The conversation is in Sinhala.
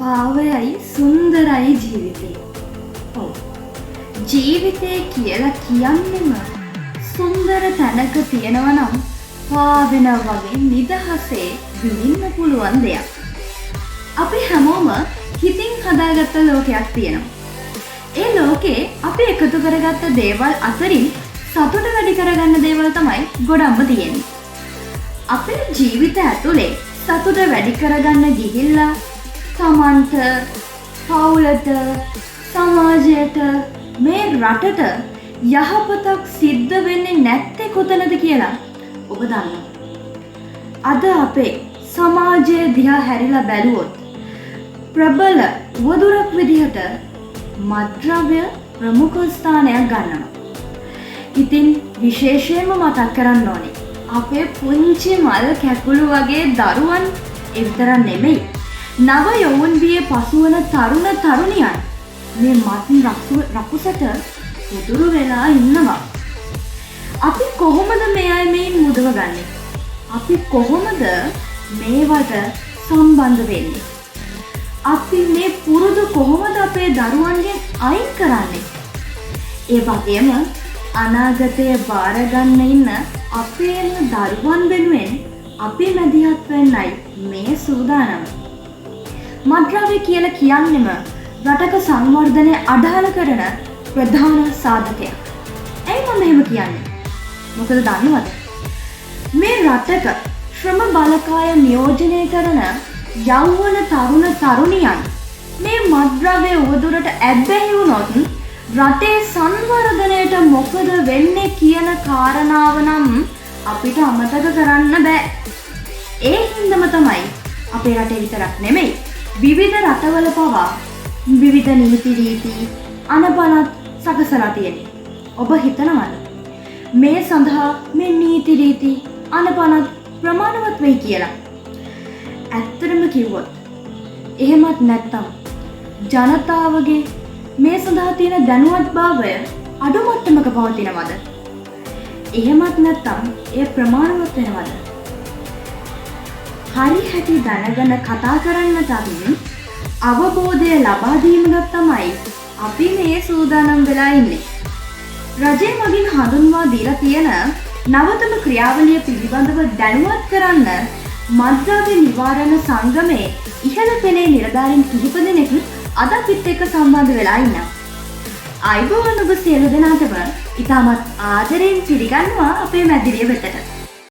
පාවයයි සුන්දරයි ජීවිතේ. ඔව්. ජීවිතේ කියලා කියන්නෙම සුන්දර තැනක තියෙනවා නම් පාවෙන වගේ නිදහසේ විඳින්න පුළුවන් දෙයක්. අපි හැමෝම හිතින් හදාගත්ත ලෝකයක් තියෙනවා. ඒ ලෝකේ අපි එකතු කරගත්ත දේවල් අතරින් සතුට වැඩි කරගන්න දේවල් තමයි ගොඩක්ම තියෙන්නේ. අපේ ජීවිත ඇතුලේ සතුට වැඩි කරගන්න ගිහිල්ලා තමන්ට, පවුලට, සමාජයට, මේ රටට යහපතක් සිද්ධ වෙන්නේ නැත්තේ කොතනද කියලා ඔබ දන්නවා. අද අපේ සමාජය දිහා හැරිලා බැලුවොත් ප්‍රබල වදුරක් විදිහට මත්ද්‍රව්‍ය ප්‍රමුඛ ස්ථානයක් ගන්නවා. ඉතින් විශේෂයෙන්ම මතක් කරන්න ඕනේ අපේ පුංචි මල් කැකුළු වගේ දරුවන් විතරක් නෙමෙයි නව යෞවන වියේ පසුවන තරුණ තරුණියන් මේ මත් රකුසට උදුරු වෙලා ඉන්නවා. අපි කොහොමද මේ අය මේන් මුදවගන්නේ? අපි කොහොමද මේවට සම්බන්ධ වෙන්නේ? අපි මේ පුරුදු කොහොමද අපේ දරුවන්ගෙන් අයින් කරන්නේ? ඒ වගේම අනාගතය බාර ගන්න ඉන්න අපේම දරුවන් වෙනුවෙන් අපි මැදිහත් වෙන්නයි මේ සූදානම. මත්ද්‍රව්‍ය කියලා කියන්නෙම රටක සංවර්ධනය අඩාල කරන ප්‍රධාන සාධකයක්. ඇයි මම එහෙම කියන්නේ? මොකද දන්නවද? මේ රටක ශ්‍රම බලකාය නියෝජනය කරන යෞවන තරුණ තරුණියන් මේ මත්ද්‍රව්‍ය උවදුරට ඇබ්බැහි වුණොත් රටේ සංවර්ධනයට මොකද වෙන්නේ කියන කාරණාව නම් අපිට අමතක කරන්න බෑ. ඒ හින්දම තමයි අපේ රටේ විතරක් නෙමෙයි විවිධ රටවල පවා විවිධ නීති රීති අනපනත් සකසලා තියෙන්නේ. ඔබ හිතනවද මේ සඳහා මේ නීති රීති අනපනත් ප්‍රමාණවත් වෙයි කියලා? ඇත්තටම කිව්වොත් එහෙමත් නැත්තම් ජනතාවගේ මේ සඳහා තියෙන දැනුවත්භාවය අඩු මට්ටමක පවතිනවද? එහෙමත් නැත්තම් ඒ ප්‍රමාණවත් වෙනවද? හරි හැටි දැනගෙන කතා කරන්න තදින් අවබෝධය ලබා දීමකට තමයි අපි මේ සූදානම් වෙලා ඉන්නේ. රජය මගින් හඳුන්වා දීලා තියෙන නවතම ක්‍රියාවලිය පිළිබඳව දැනුවත් කරන්න මත්ද්‍රව්‍ය නිවාරණ සංගමේ ඉහළ පෙළේ නිලධාරීන් කිහිප දෙනෙක් අද අපිත් එක්ක සම්බන්ධ වෙලා ඉන්නවා. අයිබෝවන් ඔබ සියලු දෙනාටම ඉතාමත් ආදරයෙන් පිළිගන්නවා අපේ මැදිරිය වෙතට.